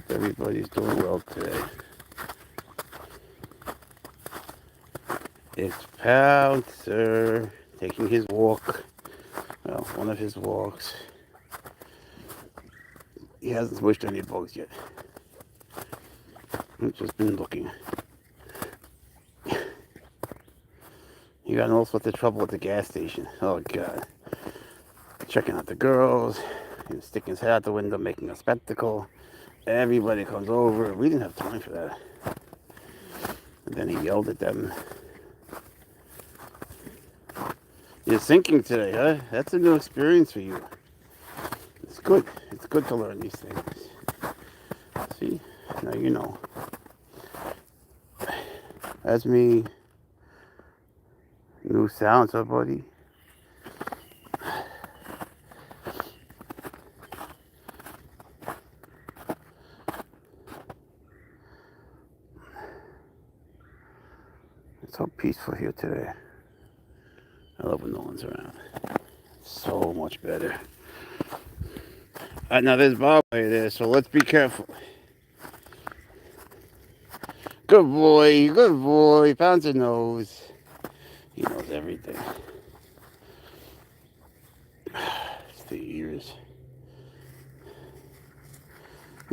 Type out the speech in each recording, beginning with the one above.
everybody's doing well today. It's Pouncer taking his walk. Well, one of his walks. He hasn't smushed any bugs yet. I've just been looking. He got in all sorts of trouble at the gas station. Oh, God. Checking out the girls. He was sticking his head out the window, making a spectacle. Everybody comes over. We didn't have time for that. And then he yelled at them. You're sinking today, huh? That's a new experience for you. It's good. It's good to learn these things. See? Now you know. That's me. New sounds, huh, buddy? It's so peaceful here today. I love when no one's around. So much better. Now there's Bob right there, so let's be careful. Good boy, good boy. Pouncer knows. He knows everything. It's the ears.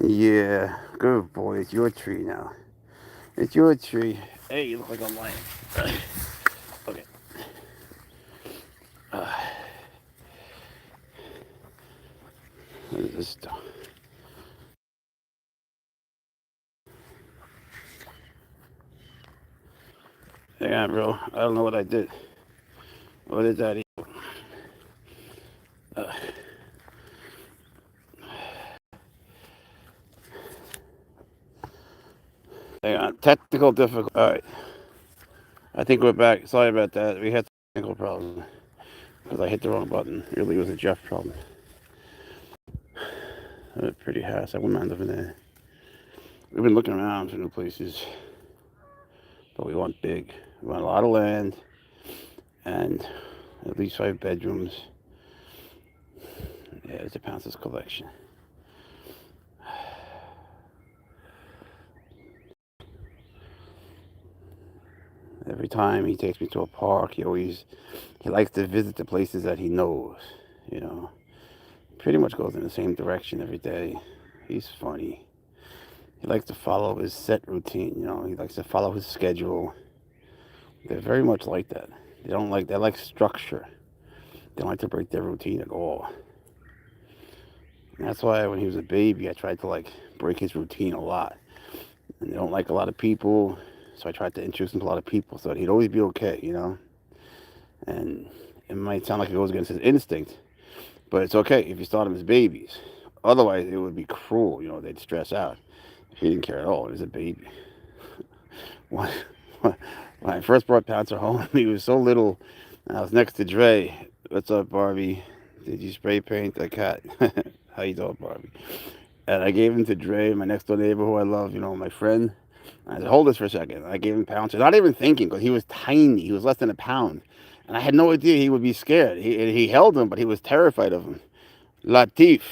Yeah, good boy. It's your tree now. It's your tree. Hey, you look like a lion. Okay. What is this stuff? Hang on, bro. I don't know what I did. What did that eat? Hang on. Technical difficulty. All right. I think we're back. Sorry about that. We had a technical problem because I hit the wrong button. Really, it was a Jeff problem. A pretty house. I wouldn't mind living there. We've been looking around for new places, but we want big. We want a lot of land and at least 5 bedrooms. Yeah, it's a Pouncer's collection. Every time he takes me to a park, he likes to visit the places that he knows, you know. Pretty much goes in the same direction every day. He's funny. He likes to follow his set routine, you know. He likes to follow his schedule. They're very much like that. They like structure. They don't like to break their routine at all. And that's why when he was a baby, I tried to break his routine a lot. And they don't like a lot of people, so I tried to introduce him to a lot of people so that he'd always be okay, you know. And it might sound like it goes against his instinct, but it's okay if you start them as babies. Otherwise, it would be cruel, you know. They'd stress out. He didn't care at all. He was a baby. When I first brought Pouncer home, he was so little. I was next to Dre. What's up, Barbie? Did you spray paint the cat? How you doing, Barbie? And I gave him to Dre, my next door neighbor who I love, you know, my friend. I said, hold this for a second. I gave him Pouncer, not even thinking, because he was tiny. He was less than a pound. And I had no idea he would be scared. He held him, but he was terrified of him. Latif.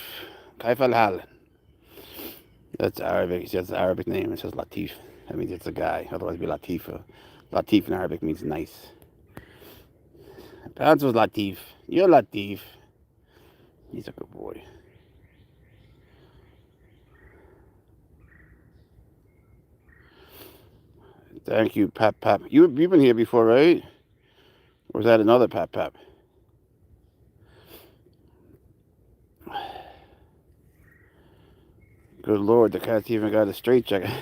Kaif al-hal. That's Arabic. That's the Arabic name. It says Latif. That means it's a guy. Otherwise, it'd be Latifa. Latif in Arabic means nice. Pouncer was Latif. You're Latif. He's a good boy. Thank you, Pap Pap. You've been here before, right? Or is that another Pap Pap? Good Lord, the cat's even got a straight jacket.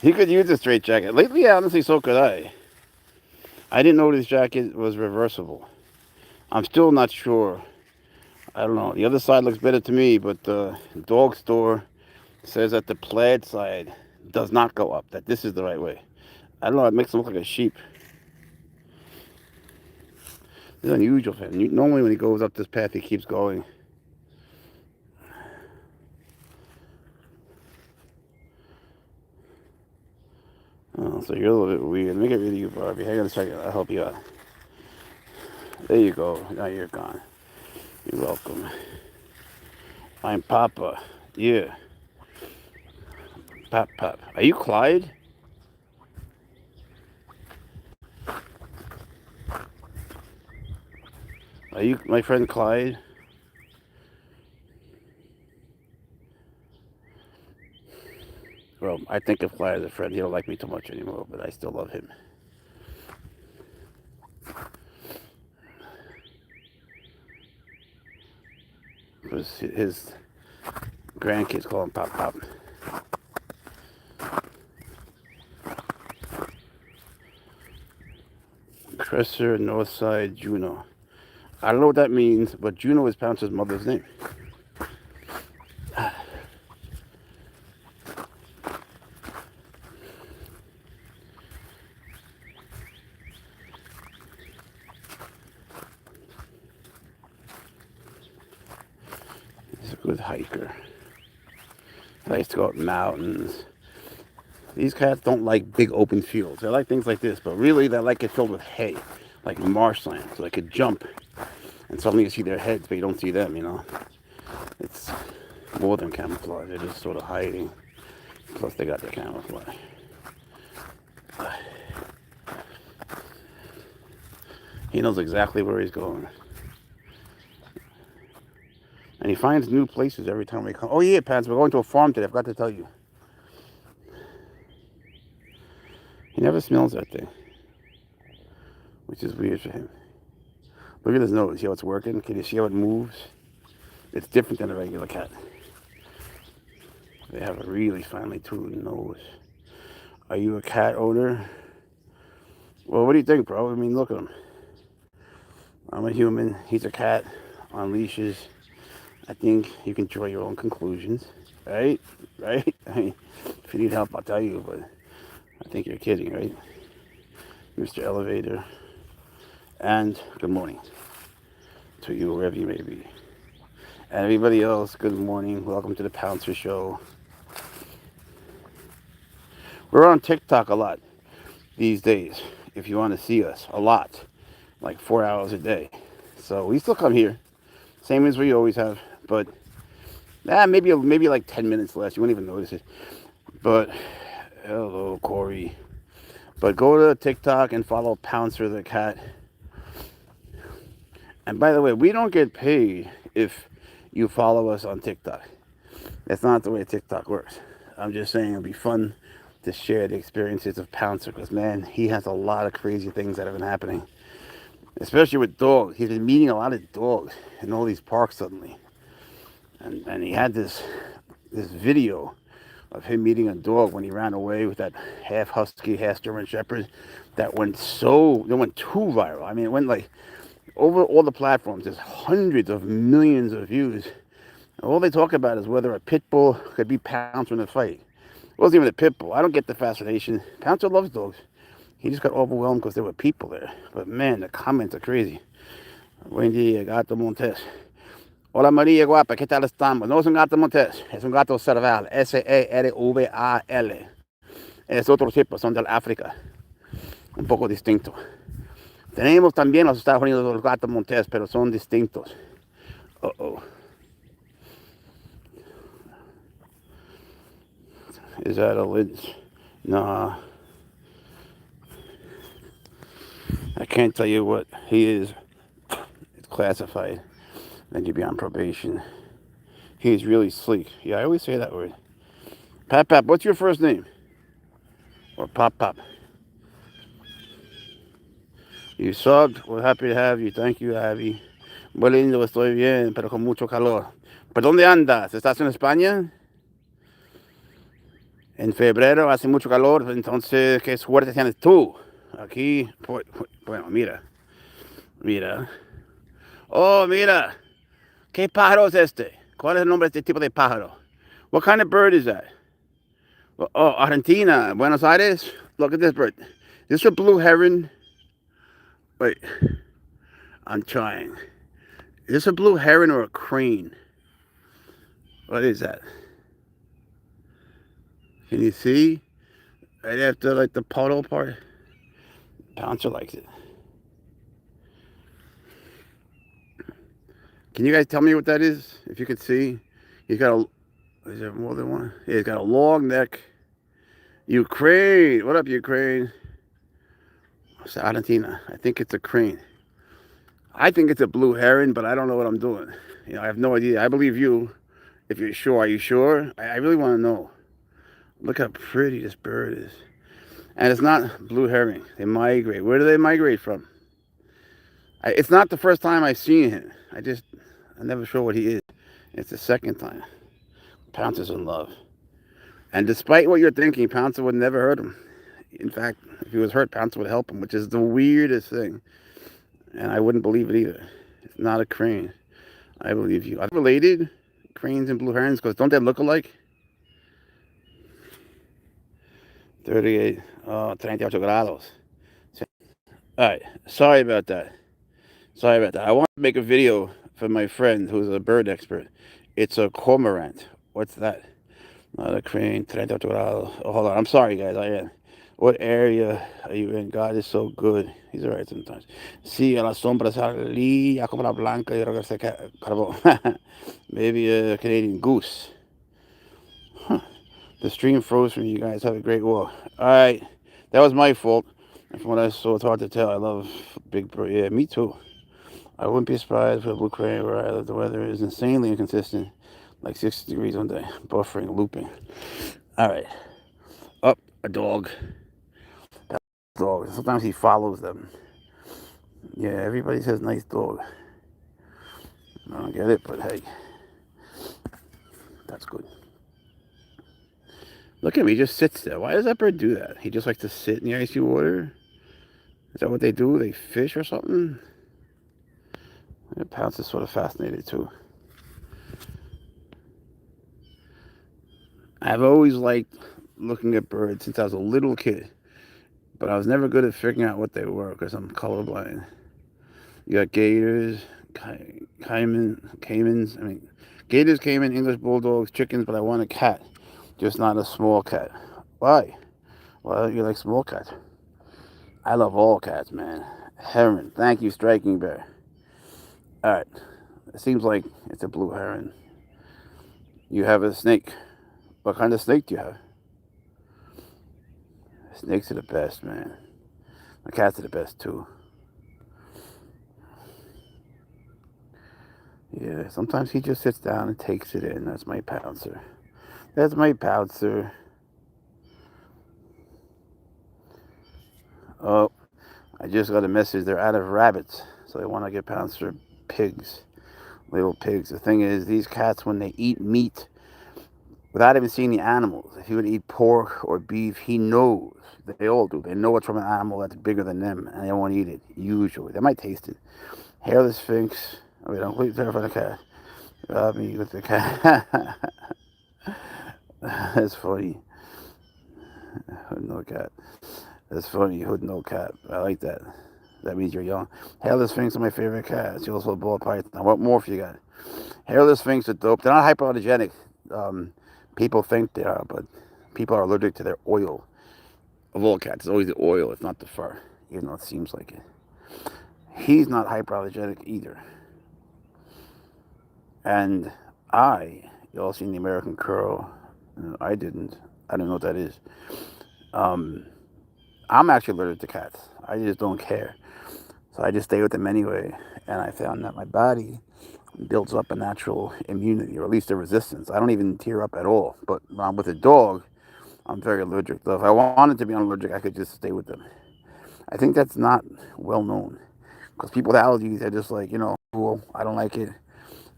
He could use a straight jacket. Lately, honestly, so could I. I didn't know this jacket was reversible. I'm still not sure. I don't know. The other side looks better to me, but the dog store says that the plaid side does not go up, that this is the right way. I don't know, it makes him look like a sheep. It's unusual for him. Normally when he goes up this path, he keeps going. Oh, so you're a little bit weird. Let me get rid of you, Barbie. Hang on a second. I'll help you out. There you go. Now you're gone. You're welcome. I'm Papa. Yeah. Pop, pop. Are you Clyde? Are you my friend Clyde? Well, I think of Clyde as a friend. He don't like me too much anymore, but I still love him. Because his grandkids call him Pop Pop. Dresser, Northside, Juno. I don't know what that means, but Juno is Pouncer's mother's name. He's a good hiker. He likes to go up mountains. These cats don't like big open fields. They like things like this, but really they like it filled with hay, like marshland, so they could jump. And suddenly you see their heads, but you don't see them, you know. It's more than camouflage. They're just sort of hiding. Plus they got their camouflage. He knows exactly where he's going. And he finds new places every time we come. Oh yeah, Pants, we're going to a farm today. I forgot to tell you. He never smells that thing, which is weird for him. Look at his nose. See how it's working? Can you see how it moves? It's different than a regular cat. They have a really finely tuned nose. Are you a cat owner? Well, what do you think, bro? I mean, look at him. I'm a human. He's a cat on leashes. I think you can draw your own conclusions, right? Right? I mean, if you need help, I'll tell you, but I think you're kidding, right? Mr. Elevator. And good morning to you, wherever you may be. And everybody else, good morning. Welcome to the Pouncer Show. We're on TikTok a lot these days, if you want to see us. A lot. Like 4 hours a day. So we still come here. Same as we always have. But maybe like 10 minutes less. You won't even notice it. But hello, Corey. But go to TikTok and follow Pouncer the cat. And by the way, we don't get paid if you follow us on TikTok. That's not the way TikTok works. I'm just saying it'll be fun to share the experiences of Pouncer because, man, he has a lot of crazy things that have been happening. Especially with dogs. He's been meeting a lot of dogs in all these parks suddenly. And he had this video of him meeting a dog when he ran away with that half husky, half German shepherd that went too viral. I mean, it went like over all the platforms. There's hundreds of millions of views. All they talk about is whether a pit bull could beat Pouncer in a fight. It wasn't even a pit bull. I don't get the fascination. Pouncer loves dogs. He just got overwhelmed because there were people there. But man, the comments are crazy. Buen día, gato montés. Hola María guapa, ¿qué tal estamos? No es un gato montés, es un gato cerval. Serval. Es otro tipo, son del África. Un poco distinto. Tenemos también los Estados Unidos los gatos montés, pero son distintos. Uh-oh. Is that a lynx? Nah. I can't tell you what he is. It's classified. Then you'd be on probation. He's really sleek. Yeah, I always say that word. Pap Pap, what's your first name? Or Pop Pop? You subbed. We're happy to have you. Thank you, Abby. Muy lindo, estoy bien, pero con mucho calor. ¿Por dónde andas? ¿Estás en España? En febrero hace mucho calor, entonces, ¿qué suerte tienes tú? Aquí, bueno, mira. Oh, mira. ¿Qué pájaro es este? ¿Cuál es el nombre de este tipo de pájaro? What kind of bird is that? Oh, Argentina, Buenos Aires. Look at this bird. Is this a blue heron? Wait. I'm trying. Is this a blue heron or a crane? What is that? Can you see? Right after like the puddle part. Pouncer likes it. Can you guys tell me what that is? If you could see. He's got a... Is there more than one? Yeah, he's got a long neck. Ukraine. What up, Ukraine? It's Argentina. I think it's a crane. I think it's a blue heron, but I don't know what I'm doing. I have no idea. I believe you. If you're sure, are you sure? I really want to know. Look how pretty this bird is. And it's not blue heron. They migrate. Where do they migrate from? It's not the first time I've seen him. I'm never sure what he is. It's the second time. Pouncer's in love. And despite what you're thinking, Pouncer would never hurt him. In fact, if he was hurt, Pouncer would help him, which is the weirdest thing. And I wouldn't believe it either. It's not a crane. I believe you. Are they related? Cranes and blue herons? Because don't they look alike? 38, 38 grados. Alright, sorry about that. I want to make a video for my friend who's a bird expert. It's a cormorant. What's that? Not a crane. 38 grados. Oh, hold on. I'm sorry, guys. I am. What area are you in? God is so good. He's alright sometimes. Sí, a la sombra salía como la blanca y regresé carbón. Maybe a Canadian goose. Huh. The stream froze for me. You guys have a great walk. Alright. That was my fault. From what I saw, it's hard to tell. I love big bird. Yeah, me too. I wouldn't be surprised for a blue crane where I live. The weather is insanely inconsistent. Like 60 degrees one day. Buffering, looping. Alright. Up, a dog. Dog. Sometimes he follows them. Yeah, everybody says nice dog. I don't get it, but hey. That's good. Look at him, he just sits there. Why does that bird do that? He just likes to sit in the icy water? Is that what they do? They fish or something? Pounce is sort of fascinated too. I've always liked looking at birds since I was a little kid. But I was never good at figuring out what they were because I'm colorblind. You got gators, caimans. Gators, caiman, English bulldogs, chickens, but I want a cat. Just not a small cat. Why? Well, you like small cats. I love all cats, man. Heron. Thank you, Striking Bear. Alright. It seems like it's a blue heron. You have a snake. What kind of snake do you have? Snakes are the best, man. My cats are the best, too. Yeah, sometimes he just sits down and takes it in. That's my Pouncer. That's my Pouncer. Oh, I just got a message. They're out of rabbits, so they want to get Pouncer pigs. Little pigs. The thing is, these cats, when they eat meat, without even seeing the animals, if he would eat pork or beef, he knows. They all do. They know it's from an animal that's bigger than them, and they won't eat it, usually. They might taste it. Hairless Sphinx. Oh, wait, don't please terrify the cat. Rob me with the cat. That's funny. Hood no cat. That's funny. Hood no cat. I like that. That means you're young. Hairless Sphinx are my favorite cats. You also ball python. What more for you got? Hairless Sphinx are dope. They're not hypoallergenic. People think they are, but people are allergic to their oil. Of all cats, it's always the oil. It's not the fur, even though it seems like it. He's not hypoallergenic either. And you all seen the American Curl. I didn't. I don't know what that is. I'm actually allergic to cats. I just don't care. So I just stay with them anyway. And I found that my body builds up a natural immunity, or at least a resistance. I don't even tear up at all. But with a dog, I'm very allergic. So if I wanted to be allergic, I could just stay with them. I think that's not well known. Because people with allergies are just like, cool, I don't like it.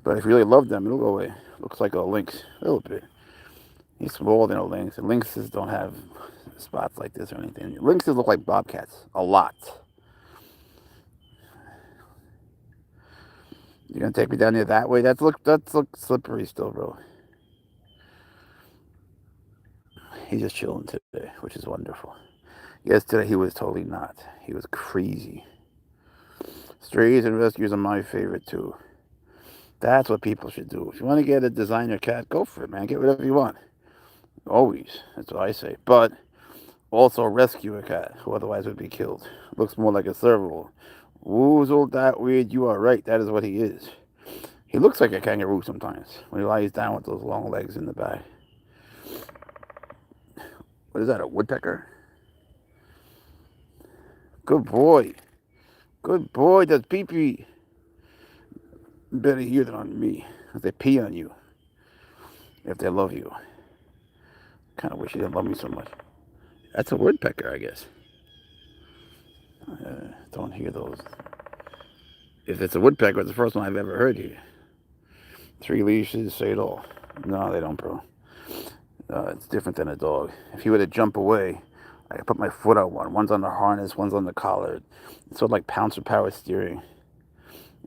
But if you really love them, it'll go away. Looks like a lynx, a little bit. He's smaller than a lynx. And lynxes don't have spots like this or anything. Lynxes look like bobcats, a lot. You're gonna take me down there that way? That's look slippery still, bro. He's just chilling today, which is wonderful. Yesterday he was totally not. He was crazy. Strays and rescues are my favorite too. That's what people should do. If you want to get a designer cat, go for it, man. Get whatever you want. Always. That's what I say. But also rescue a cat who otherwise would be killed. Looks more like a serval. Woozled that weird. You are right. That is what he is. He looks like a kangaroo sometimes when he lies down with those long legs in the back. What is that, a woodpecker? Good boy. Good boy. That's pee-pee. Better here than on me. If they pee on you. If they love you. Kind of wish he didn't love me so much. That's a woodpecker, I guess. Don't hear those. If it's a woodpecker, it's the first one I've ever heard here. 3 leashes, say it all. No, they don't, bro. It's different than a dog. If he were to jump away, I could put my foot on one. One's on the harness, one's on the collar. It's sort of like Pouncer power steering.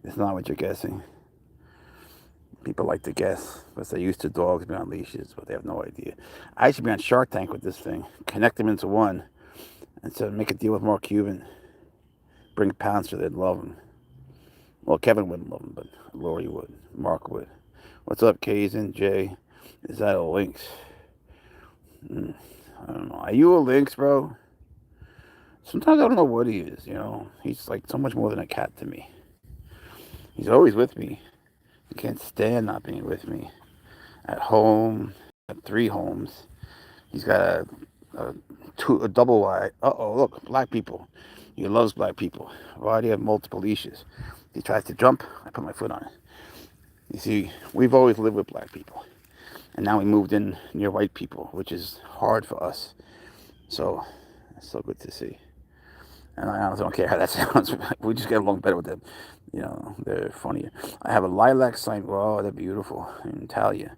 It's not what you're guessing. People like to guess because they're used to dogs being on leashes, but they have no idea. I should be on Shark Tank with this thing. Connect them into one. And so make a deal with Mark Cuban. Bring Pouncer, they'd love him. Well, Kevin wouldn't love him, but Lori would. Mark would. What's up, Kazin, Jay? Is that a lynx? I don't know. Are you a lynx, bro? Sometimes I don't know what he is, you know. He's like so much more than a cat to me. He's always with me. He can't stand not being with me. At home, at 3 homes. He's got a double wide. Uh-oh, look, black people. He loves black people. Why do you have multiple leashes? He tries to jump, I put my foot on it. You see, we've always lived with black people. And now we moved in near white people, which is hard for us. So, it's so good to see. And I honestly don't care how that sounds. We just get along better with them. You know, they're funnier. I have a lilac sign. Oh, they're beautiful. In Italia.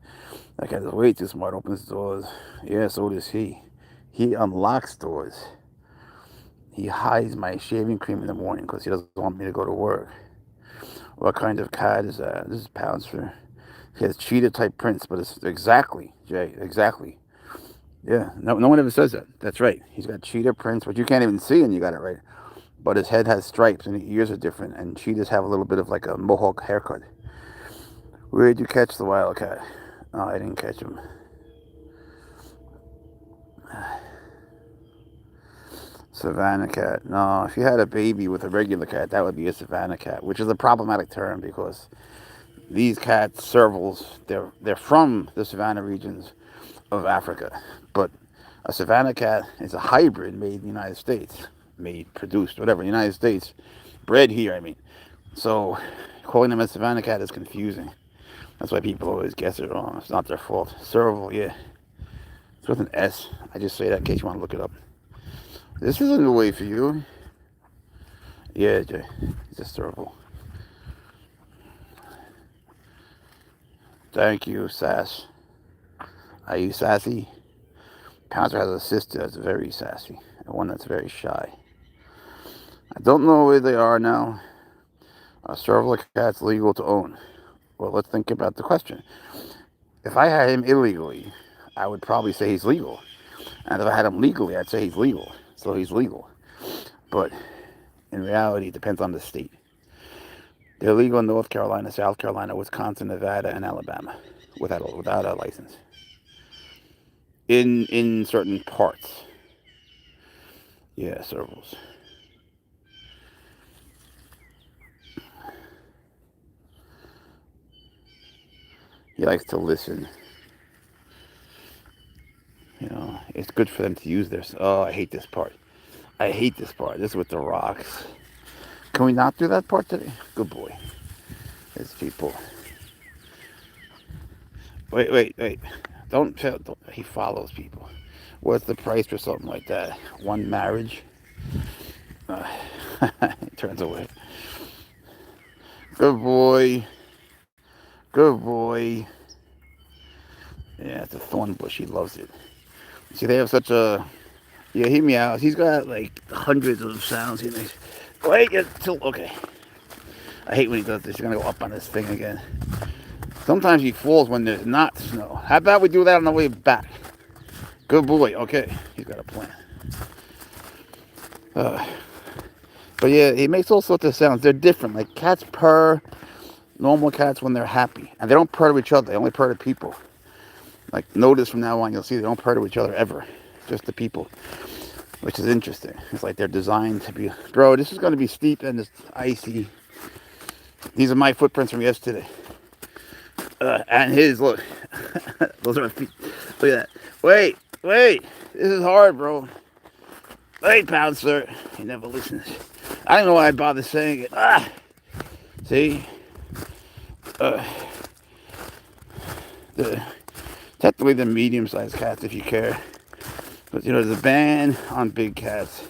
That guy's way too smart. Opens doors. Yeah, so does he. He unlocks doors. He hides my shaving cream in the morning because he doesn't want me to go to work. What kind of cat is that? This is Pouncer. He has cheetah-type prints, but it's exactly, Jay, exactly. Yeah, no one ever says that. That's right. He's got cheetah prints, which you can't even see, and you got it right. But his head has stripes, and the ears are different, and cheetahs have a little bit of like a mohawk haircut. Where did you catch the wildcat? Oh, I didn't catch him. Savannah cat. No, if you had a baby with a regular cat, that would be a savannah cat, which is a problematic term because these cats, servals, they're from the savannah regions of Africa. But a savannah cat is a hybrid made in the United States. Made, produced, whatever, United States. Bred here, I mean. So calling them a savannah cat is confusing. That's why people always guess it wrong. It's not their fault. Serval, yeah. It's with an S. I just say that in case you want to look it up. This is a new way for you. Yeah, Jay. It's a serval. Thank you, Sass. Are you sassy? Pouncer has a sister that's very sassy. And one that's very shy. I don't know where they are now. A serval cat's legal to own. Well, let's think about the question. If I had him illegally, I would probably say he's legal. And if I had him legally, I'd say he's legal. So he's legal. But in reality, it depends on the state. They're legal in North Carolina, South Carolina, Wisconsin, Nevada, and Alabama without a license. In certain parts. Yeah, servals. He likes to listen. You know, it's good for them to use their... Oh, I hate this part. I hate this part. This is with the rocks. Can we not do that part today? Good boy. There's people. Wait. Don't. He follows people. What's the price for something like that? One marriage? He turns away. Good boy. Good boy. Yeah, it's a thorn bush. He loves it. See, they have such a... Yeah, he meows. He's got like hundreds of sounds. Wait, okay. I hate when he does this. He's going to go up on this thing again. Sometimes he falls when there's not snow. How about we do that on the way back? Good boy. Okay. He's got a plan. But yeah, he makes all sorts of sounds. They're different. Like cats purr, normal cats when they're happy. And they don't purr to each other. They only purr to people. Like, notice from now on, you'll see they don't purr to each other ever. Just to people. Which is interesting. It's like they're designed to be... Bro, this is going to be steep and it's icy. These are my footprints from yesterday. And his, look. Those are my feet. Look at that. Wait. Wait, this is hard, bro. Wait, Pouncer. He never listens. I don't know why I bother saying it. See? Uh, the technically they're medium-sized cats if you care. But, you know, there's a ban on big cats.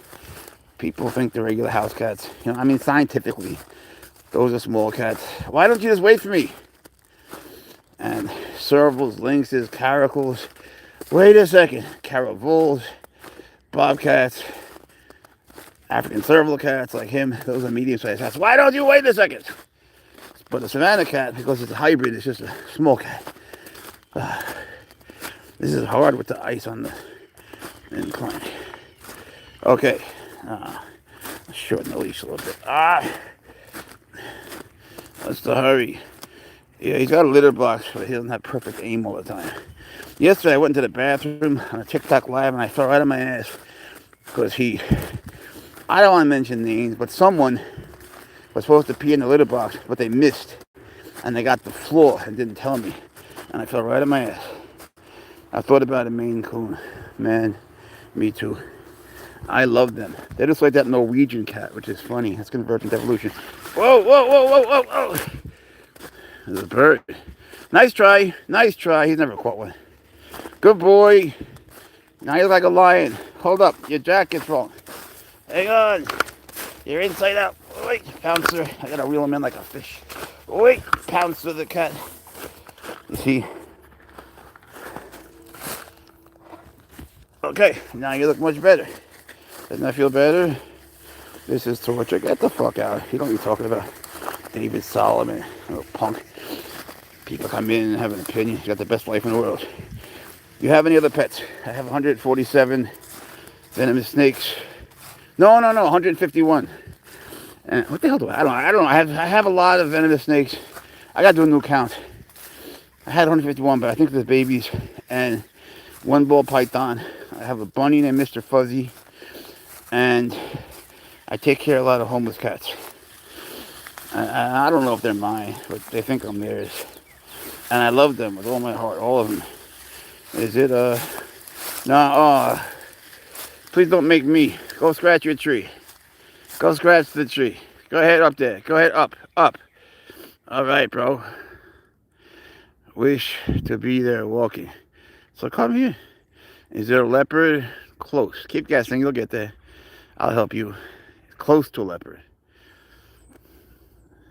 People think they're regular house cats. You know, I mean, scientifically, those are small cats. Why don't you just wait for me? And servals, lynxes, caracals. Wait a second. Caravals, bobcats, African serval cats like him. Those are medium-sized cats. Why don't you wait a second? But a Savannah cat, because it's a hybrid, it's just a small cat. This is hard with the ice on the incline. Okay. Shorten the leash a little bit. That's the hurry. Yeah, he's got a litter box, but he doesn't have perfect aim all the time. Yesterday, I went into the bathroom on a TikTok live, and I fell right on my ass because I don't want to mention names, but someone was supposed to pee in the litter box, but they missed, and they got the floor and didn't tell me, and I fell right on my ass. I thought about a Maine Coon. Man, me too. I love them. They're just like that Norwegian cat, which is funny. That's convergent evolution. Whoa, whoa, whoa, whoa, whoa, whoa. There's a bird. Nice try. Nice try. He's never caught one. Good boy. Now you look like a lion. Hold up. Your jacket's wrong. Hang on. You're inside out. Wait, Pouncer. I gotta reel him in like a fish. Wait, Pouncer the cat. You see? Okay, now you look much better. Doesn't that feel better? This is torture. Get the fuck out. You know what you're talking about. David Solomon, little punk. People come in and have an opinion. You got the best life in the world. You have any other pets? I have 147 venomous snakes. No, 151. And what the hell do I don't know. I have a lot of venomous snakes. I gotta do a new count. I had 151, but I think there's babies and one ball python. I have a bunny named Mr. Fuzzy, and I take care of a lot of homeless cats. I don't know if they're mine, but they think I'm theirs. And I love them with all my heart, all of them. Is it, no, please don't make me. Go scratch your tree. Go scratch the tree. Go ahead up there. Go ahead up. All right, bro. Wish to be there walking. So come here. Is there a leopard? Close. Keep guessing. You'll get there. I'll help you. Close to a leopard.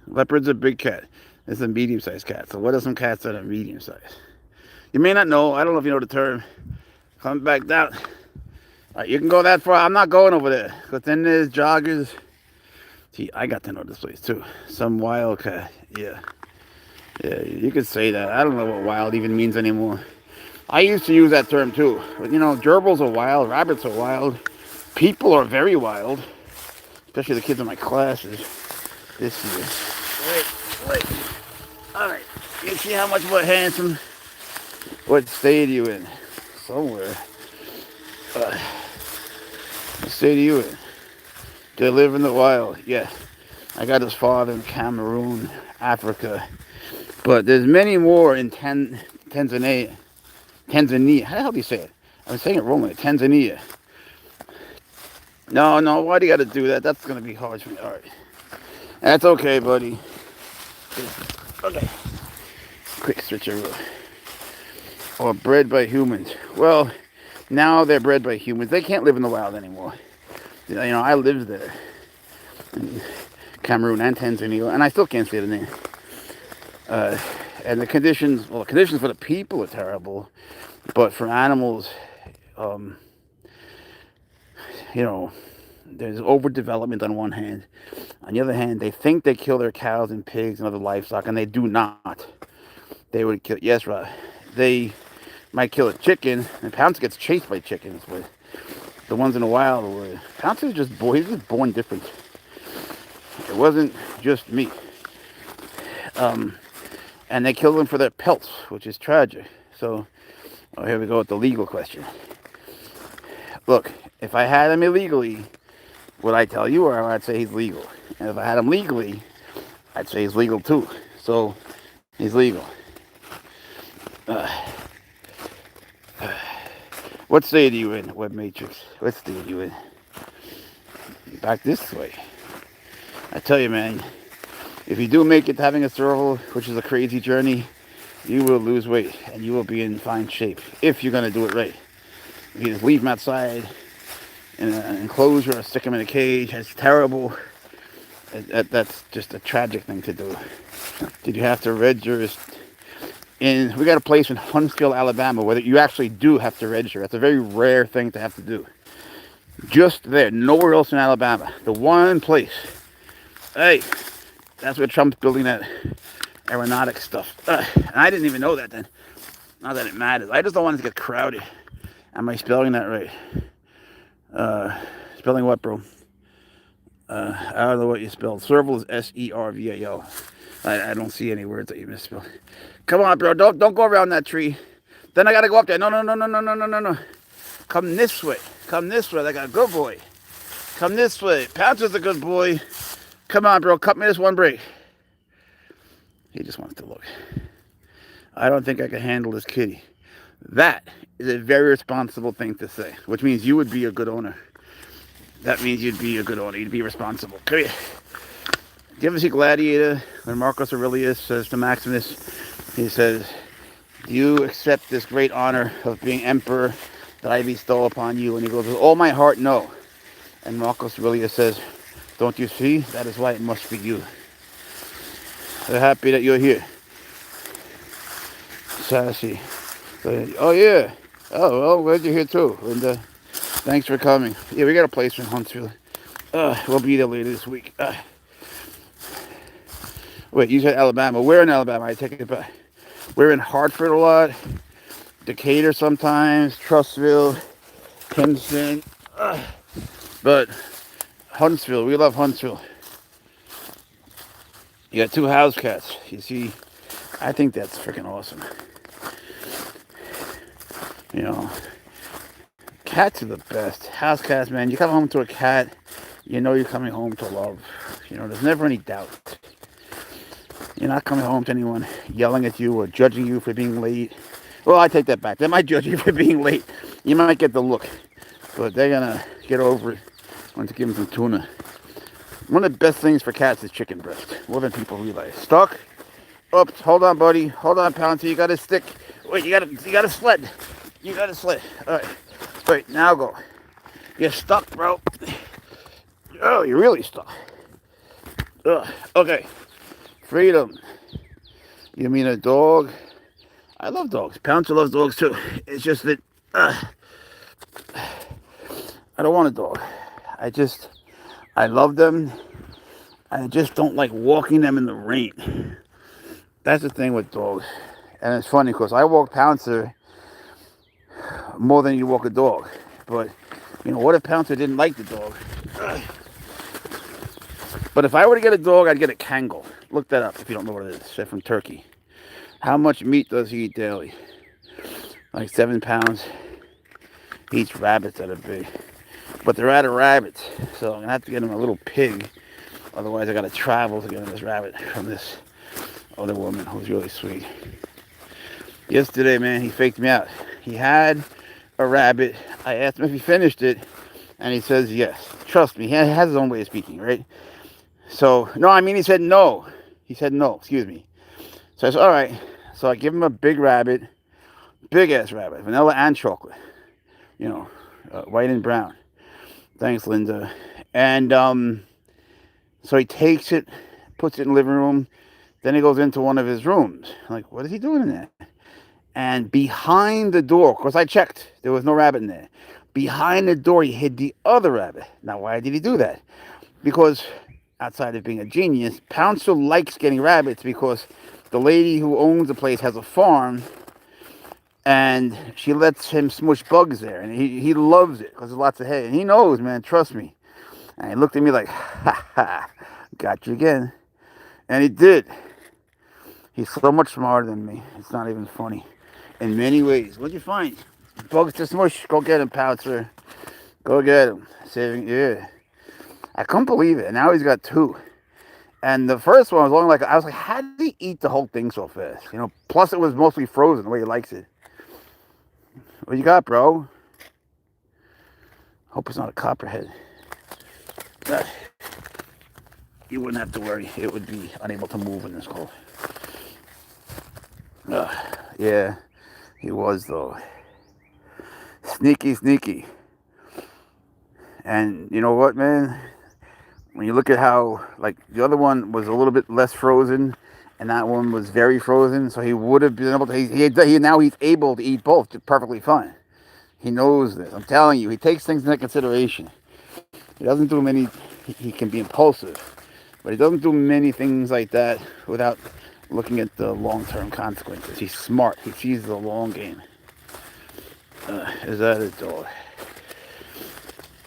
Leopard's a big cat. It's a medium-sized cat. So what are some cats that are medium-sized? You may not know. I don't know if you know the term. Come back down. All right, you can go that far. I'm not going over there. But then there's joggers. See, I got to know this place too. Some wild cat. Yeah, you could say that. I don't know what wild even means anymore. I used to use that term too. But you know, gerbils are wild. Rabbits are wild. People are very wild. Especially the kids in my classes this year. Wait. All right. You see how much more handsome? What state are you in? Somewhere. What state are you in? They live in the wild. Yeah. I got his father in Camaroon, Africa. But there's many more in Tanzania. How the hell do you say it? I'm saying it wrongly. Tanzania. No, why do you got to do that? That's going to be hard for me. All right. That's okay, buddy. Okay. Quick switcheroo. Or bred by humans. Well, now they're bred by humans. They can't live in the wild anymore. You know, I lived there. In Camaroon and Tanzania. And I still can't say the name. And the conditions for the people are terrible. But for animals, you know, there's overdevelopment on one hand. On the other hand, they think they kill their cows and pigs and other livestock, and they do not. They would kill, yes, Rob. They might kill a chicken, and Pouncer gets chased by chickens. But the ones in the wild, Pouncer's he's just born different. It wasn't just me. And they kill them for their pelts, which is tragic. So, here we go with the legal question. Look, if I had him illegally, would I tell you, or I'd say he's legal? And if I had him legally, I'd say he's legal too. So, he's legal. What state are you in, Web Matrix? What state are you in? Back this way. I tell you, man, if you do make it to having a serval, which is a crazy journey, you will lose weight and you will be in fine shape if you're going to do it right. If you just leave them outside in an enclosure or stick them in a cage, that's terrible. That's just a tragic thing to do. Did you have to register? We got a place in Huntsville, Alabama, where you actually do have to register. That's a very rare thing to have to do. Just there, nowhere else in Alabama. The one place. Hey, that's where Trump's building that aeronautic stuff. And I didn't even know that then. Not that it matters. I just don't want it to get crowded. Am I spelling that right? Spelling what, bro? I don't know what you spelled. Serval is S-E-R-V-A-L. I don't see any words that you misspelled. Come on, bro. Don't go around that tree. Then I gotta go up there. No. Come this way. Come this way. Like a good boy. Come this way. Pouncer's a good boy. Come on, bro. Cut me this one break. He just wants to look. I don't think I can handle this kitty. That is a very responsible thing to say, which means you would be a good owner. That means you'd be a good owner. You'd be responsible. Come here. Do you ever see Gladiator when Marcus Aurelius says to Maximus, he says, do you accept this great honor of being emperor that I bestow upon you? And he goes, with all my heart, no. And Marcus Aurelius says, don't you see? That is why it must be you. They're happy that you're here. Sassy. Oh, yeah. Oh, well, glad you're here too. And thanks for coming. Yeah, we got a place in Huntsville. We'll be there later this week. Wait, you said Alabama. Where in Alabama? I take it back. We're in Hartford a lot. Decatur sometimes. Trussville. Kinston. But Huntsville. We love Huntsville. You got 2 house cats. You see, I think that's freaking awesome. You know, cats are the best. House cats, man. You come home to a cat, you know you're coming home to love. You know, there's never any doubt. You're not coming home to anyone yelling at you or judging you for being late. Well, I take that back. They might judge you for being late. You might get the look. But they're going to get over it once you give them some tuna. One of the best things for cats is chicken breast. More than people realize. Stuck? Oops. Hold on, buddy. Hold on, Pouncer. You got to stick. Wait, you got to sled. You got to sled. All right. Wait, now go. You're stuck, bro. Oh, you're really stuck. Okay. Freedom. You mean a dog? I love dogs. Pouncer loves dogs too. It's just that I don't want a dog. I love them. I just don't like walking them in the rain. That's the thing with dogs. And it's funny because I walk Pouncer more than you walk a dog. But, you know, what if Pouncer didn't like the dog? But if I were to get a dog, I'd get a Kangal. Look that up if you don't know what it is. They're from Turkey. How much meat does he eat daily? Like 7 pounds. He eats rabbits that are big. But they're out of rabbits. So I'm going to have to get him a little pig. Otherwise, I got to travel to get him this rabbit from this other woman who's really sweet. Yesterday, man, he faked me out. He had a rabbit. I asked him if he finished it. And he says yes. Trust me, he has his own way of speaking, right? So, no, I mean, he said no. He said no, excuse me. So I said, all right. So I give him a big rabbit, big-ass rabbit, vanilla and chocolate. You know, white and brown. Thanks, Linda. And so he takes it, puts it in the living room. Then he goes into one of his rooms. I'm like, what is he doing in there? And behind the door, of course I checked, there was no rabbit in there. Behind the door, he hid the other rabbit. Now, why did he do that? Because outside of being a genius, Pouncer likes getting rabbits because the lady who owns the place has a farm and she lets him smush bugs there. And he loves it because there's lots of hay. And he knows, man, trust me. And he looked at me like, ha ha, got you again. And he did. He's so much smarter than me. It's not even funny. In many ways. What'd you find? Bugs to smush. Go get him, Pouncer. Go get him. Saving, yeah. I couldn't believe it. And now he's got 2. And the first one was only like, I was like, how did he eat the whole thing so fast? You know, plus it was mostly frozen the way he likes it. What you got, bro? Hope it's not a copperhead. Uh, you wouldn't have to worry. It would be unable to move in this cold. Yeah, he was though. Sneaky, sneaky. And you know what, man? When you look at how, like, the other one was a little bit less frozen, and that one was very frozen, so he would have been able to. Now he's able to eat both perfectly fine. He knows this. I'm telling you, he takes things into consideration. He doesn't do many. He can be impulsive, but he doesn't do many things like that without looking at the long-term consequences. He's smart. He sees the long game. Is that a dog?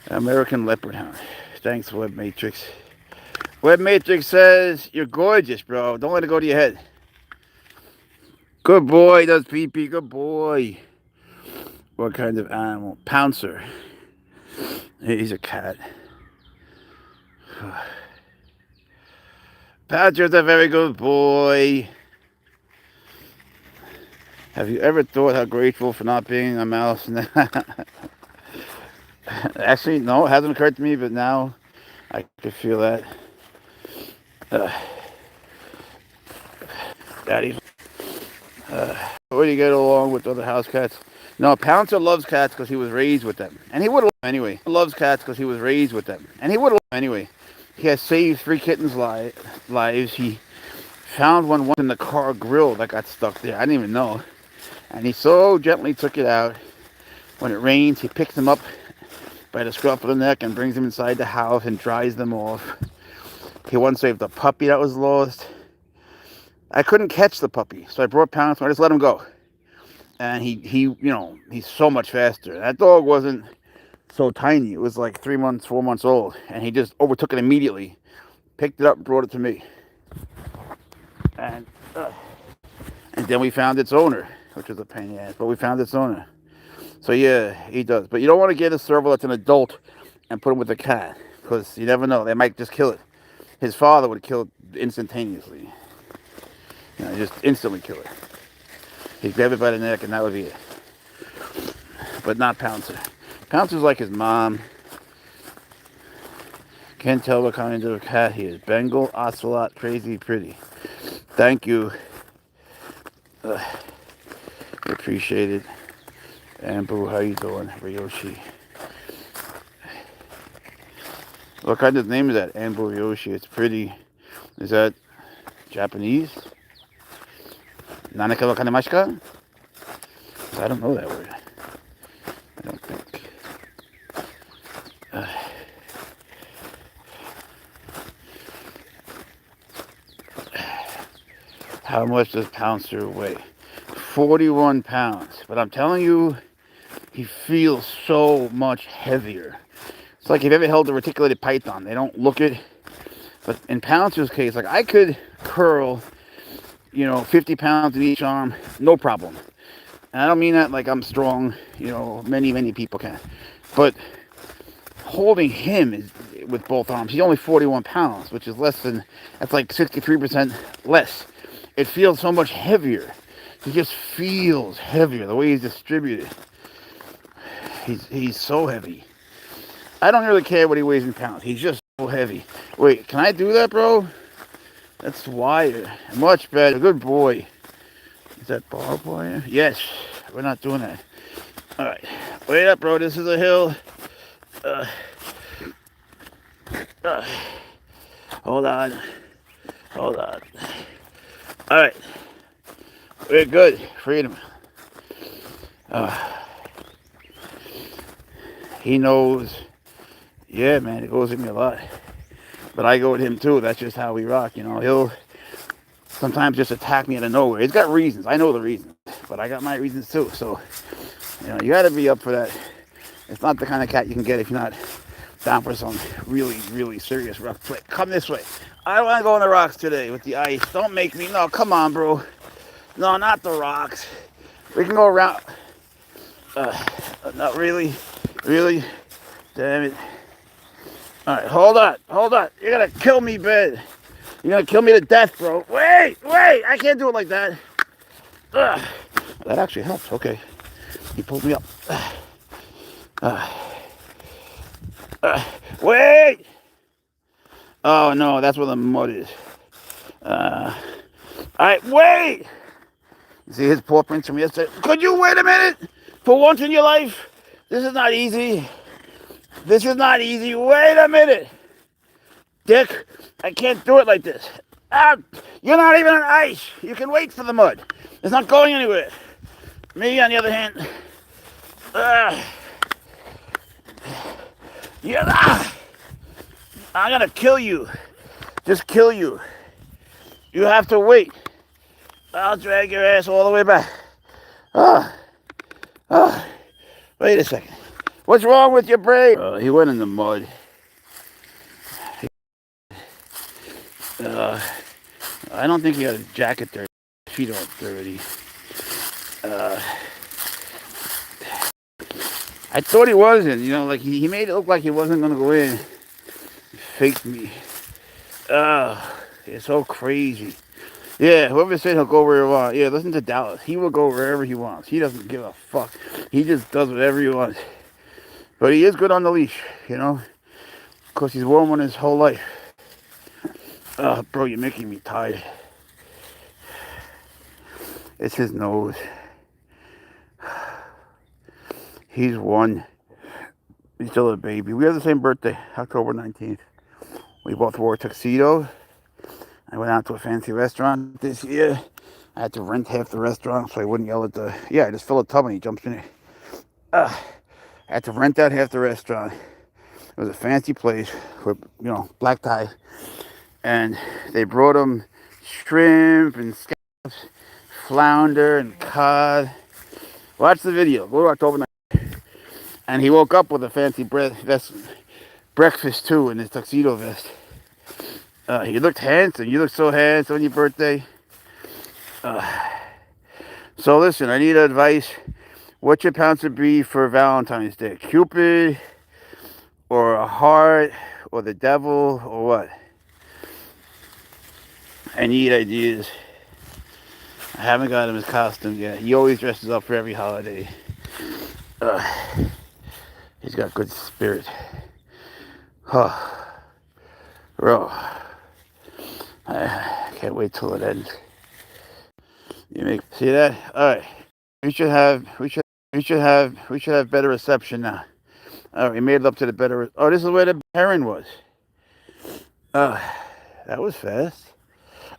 American Leopard Hound. Thanks, Web Matrix. Web Matrix says, you're gorgeous, bro. Don't let it go to your head. Good boy, does pee-pee. Good boy. What kind of animal? Pouncer. He's a cat. Pouncer's a very good boy. Have you ever thought how grateful for not being a mouse? Actually, no, it hasn't occurred to me, but now I could feel that. Daddy. Where do you get along with other house cats? No, Pouncer loves cats because he was raised with them. And he would have anyway. He loves cats because he was raised with them. And he would have anyway. He has saved 3 kittens' lives. He found one once in the car grill that got stuck there. I didn't even know. And he so gently took it out. When it rains, he picks them up by the scruff of the neck and brings them inside the house and dries them off. He once saved a puppy that was lost. I couldn't catch the puppy, so I brought Pouncer. I just let him go. And he's so much faster. That dog wasn't so tiny. It was like 3 months, 4 months old. And he just overtook it immediately. Picked it up and brought it to me. And then we found its owner, which was a pain in the ass. But we found its owner. So yeah, he does. But you don't want to get a serval that's an adult and put him with a cat. Because you never know. They might just kill it. His father would kill it instantaneously. Just instantly kill it. He'd grab it by the neck and that would be it. But not Pouncer. Pouncer's like his mom. Can't tell what kind of cat he is. Bengal, ocelot, crazy, pretty. Thank you. Appreciate it. Ambu, how you doing? Ryoshi. What kind of name is that? Ambu Ryoshi. It's pretty. Is that Japanese? Nanaka wa kanemasu ka? I don't know that word. I don't think. How much does Pouncer weigh? 41 pounds. But I'm telling you, he feels so much heavier. It's like if you ever held a reticulated python. They don't look it. But in Pouncer's case, like I could curl 50 pounds in each arm, no problem. And I don't mean that like I'm strong, many people can. But holding him is with both arms, he's only 41 pounds, which is that's like 63% less. It feels so much heavier. He just feels heavier, the way he's distributed. He's so heavy. I don't really care what he weighs in pounds. He's just so heavy. Wait, can I do that, bro? That's wire. Much better. Good boy. Is that barbed wire? Yes. We're not doing that. Alright. Wait up, bro. This is a hill. Hold on. Alright. We're good. Freedom. He knows. Yeah, man. It goes with me a lot. But I go with him too. That's just how we rock, He'll sometimes just attack me out of nowhere. He's got reasons. I know the reasons. But I got my reasons too. So, you got to be up for that. It's not the kind of cat you can get if you're not down for some really, really serious rough play. Come this way. I want to go on the rocks today with the ice. Don't make me. No, come on, bro. No, not the rocks. We can go around. Not really. Really? Damn it. Alright, hold on. You're gonna kill me, bed. You're gonna kill me to death, bro. Wait! I can't do it like that. Ugh. That actually helps. Okay. He pulled me up. Wait! Oh no, that's where the mud is. Alright, wait! See his paw prints from yesterday? Could you wait a minute? For once in your life? This is not easy. This is not easy. Wait a minute. Dick, I can't do it like this. Ah, you're not even on ice. You can wait for the mud. It's not going anywhere. Me, on the other hand, I'm gonna kill you. Just kill you. You have to wait. I'll drag your ass all the way back. Wait a second. What's wrong with your brain? He went in the mud. I don't think he had a jacket there. Feet aren't dirty. I thought he wasn't. You know, like he made it look like he wasn't gonna go in. He faked me. It's so crazy. Yeah, whoever said he'll go where he wants. Yeah, listen to Dallas. He will go wherever he wants. He doesn't give a fuck. He just does whatever he wants. But he is good on the leash, you know? Because he's worn one his whole life. Bro, you're making me tired. It's his nose. He's one. He's still a baby. We have the same birthday, October 19th. We both wore a tuxedo. I went out to a fancy restaurant this year. I had to rent half the restaurant so I wouldn't yell at the... Yeah, I just fill a tub and he jumps in it. I had to rent out half the restaurant. It was a fancy place with, you know, black tie. And they brought him shrimp and scallops, flounder and cod. Watch the video. Go to October 19th. And he woke up with a fancy breakfast too in his tuxedo vest. He looked handsome. You look so handsome on your birthday. So listen, I need advice. What's your Pouncer be for Valentine's Day? Cupid or a heart or the devil or what? I need ideas. I haven't got him his costume yet. He always dresses up for every holiday. He's got good spirit. Bro, I can't wait till it ends. See that? All right. We should have better reception now. All right, we made it up to the better. Oh, this is where the heron was. That was fast.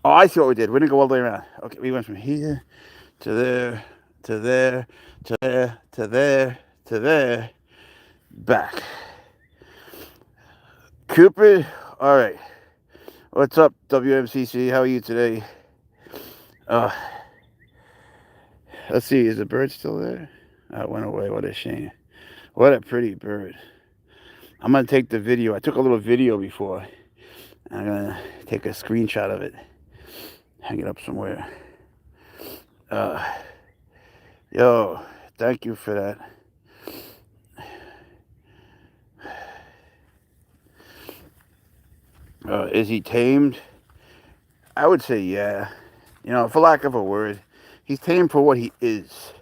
Oh, I see what we did. We didn't go all the way around. Okay, we went from here to there, to there, to there, to there, to there, back. Cupid, all right. What's up, WMCC? How are you today? Let's see, is the bird still there? Oh, it went away. What a shame. What a pretty bird. I'm going to take the video. I took a little video before. I'm going to take a screenshot of it. Hang it up somewhere. Yo, thank you for that. Is he tamed? I would say yeah. You know, for lack of a word, he's tamed for what he is.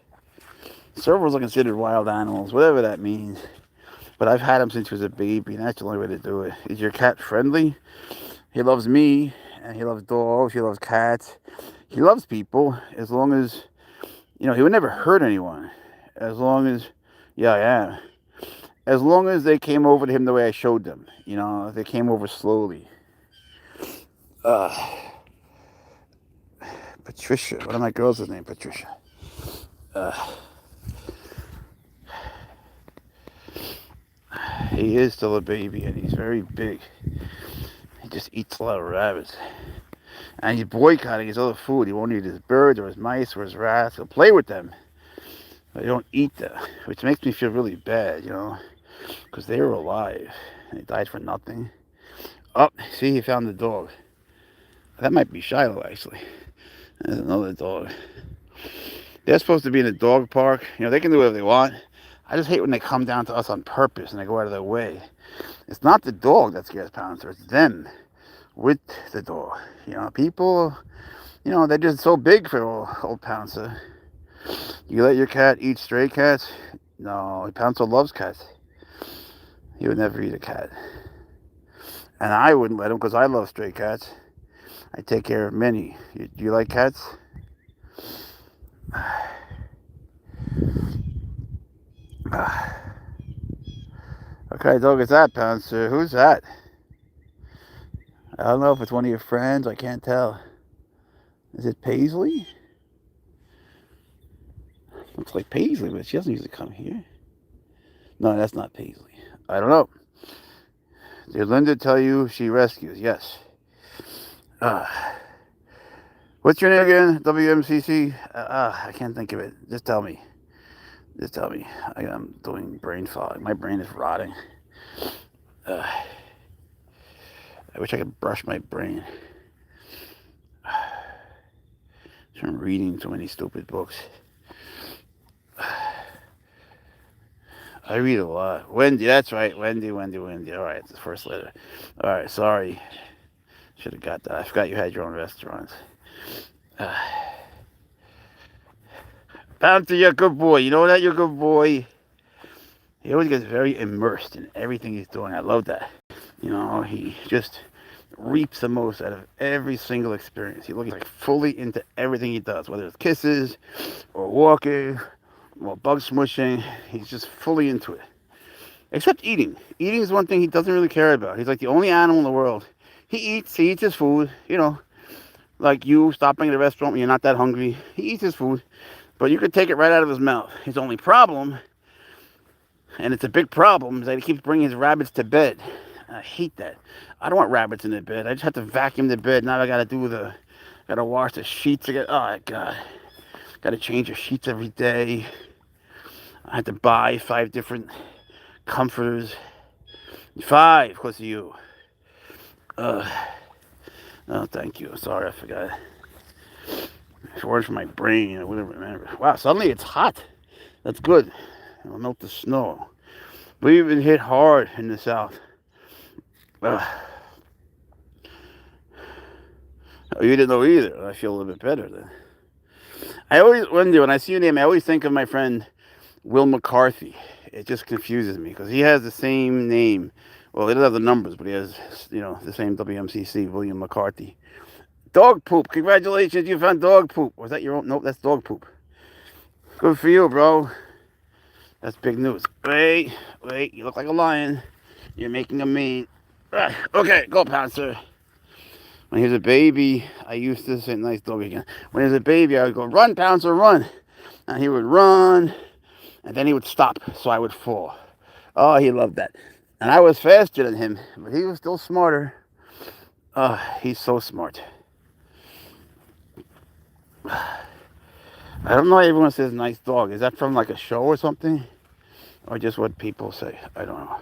Servals are considered wild animals, whatever that means. But I've had him since he was a baby, and that's the only way to do it. Is your cat friendly? He loves me, and he loves dogs, he loves cats. He loves people, as long as, you know, he would never hurt anyone. As long as, yeah, I am. As long as they came over to him the way I showed them. You know, they came over slowly. Patricia. One of my girls is named Patricia. He is still a baby, and he's very big. He just eats a lot of rabbits. And he's boycotting his other food. He won't eat his birds or his mice or his rats. He'll play with them, but he don't eat them, which makes me feel really bad, you know, because they were alive, and they died for nothing. Oh, see, he found the dog. That might be Shiloh, actually. There's another dog. They're supposed to be in a dog park. You know, they can do whatever they want. I just hate when they come down to us on purpose and they go out of their way. It's not the dog that scares Pouncer. It's them with the dog. You know, people, you know, they're just so big for old Pouncer. You let your cat eat stray cats? No, Pouncer loves cats. He would never eat a cat. And I wouldn't let him because I love stray cats. I take care of many. Do you like cats? What kind of dog is that, Pouncer? Who's that? I don't know if it's one of your friends. I can't tell. Is it Paisley? Looks like Paisley, but she doesn't usually come here. No, that's not Paisley. I don't know. Did Linda tell you she rescues? Yes. What's your name again? WMCC? I can't think of it. Just tell me. Just tell me. I'm doing brain fog. My brain is rotting. I wish I could brush my brain. I'm reading too many stupid books. I read a lot. Wendy, that's right. Wendy. All right, it's the first letter. All right, sorry. Should have got that. I forgot you had your own restaurant. Pouncer, you're a good boy. You know that? You're a good boy. He always gets very immersed in everything he's doing. I love that. You know, he just reaps the most out of every single experience. He looks like fully into everything he does, whether it's kisses or walking or bug smushing. He's just fully into it. Except eating. Eating is one thing he doesn't really care about. He's like the only animal in the world. He eats his food, you know, like you stopping at a restaurant when you're not that hungry. He eats his food, but you could take it right out of his mouth. His only problem, and it's a big problem, is that he keeps bringing his rabbits to bed. I hate that. I don't want rabbits in the bed. I just have to vacuum the bed. Now I gotta wash the sheets again. Oh, God. Gotta change the sheets every day. I had to buy 5 different comforters. 5, because of you. Oh, thank you. Sorry, I forgot. If it weren't for my brain, I wouldn't remember. Wow, suddenly it's hot. That's good. It'll melt the snow. We've been hit hard in the south. Oh, you didn't know either. I feel a little bit better then. When I see your name, I always think of my friend Will McCarthy. It just confuses me because he has the same name. Well, he doesn't have the numbers, but he has, the same WMCC, William McCarthy. Dog poop. Congratulations, you found dog poop. Was that your own? Nope, that's dog poop. Good for you, bro. That's big news. Wait. You look like a lion. You're making a mane. Okay, go, Pouncer. When he was a baby, I used to say, nice dog again. When he was a baby, I would go, run, Pouncer, run. And he would run, and then he would stop, so I would fall. Oh, he loved that. And I was faster than him, but he was still smarter. He's so smart. I don't know why everyone says nice dog. Is that from like a show or something? Or just what people say? I don't know.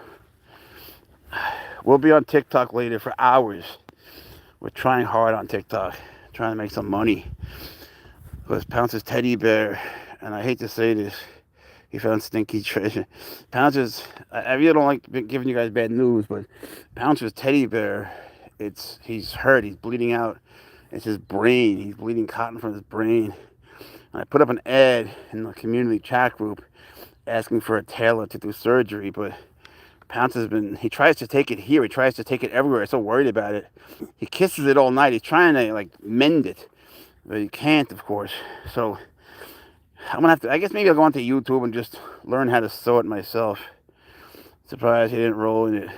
We'll be on TikTok later for hours. We're trying hard on TikTok, trying to make some money. Because Pouncer's teddy bear, and I hate to say this, he found stinky treasure. Pouncer's, I really don't like giving you guys bad news, but Pouncer's teddy bear, he's hurt, he's bleeding out. It's his brain, he's bleeding cotton from his brain. And I put up an ad in the community chat group asking for a tailor to do surgery, but he tries to take it here, he tries to take it everywhere. I'm so worried about it. He kisses it all night. He's trying to mend it, but he can't, of course. So I'm gonna have to. I guess maybe I'll go onto YouTube and just learn how to sew it myself. Surprised he didn't roll in it.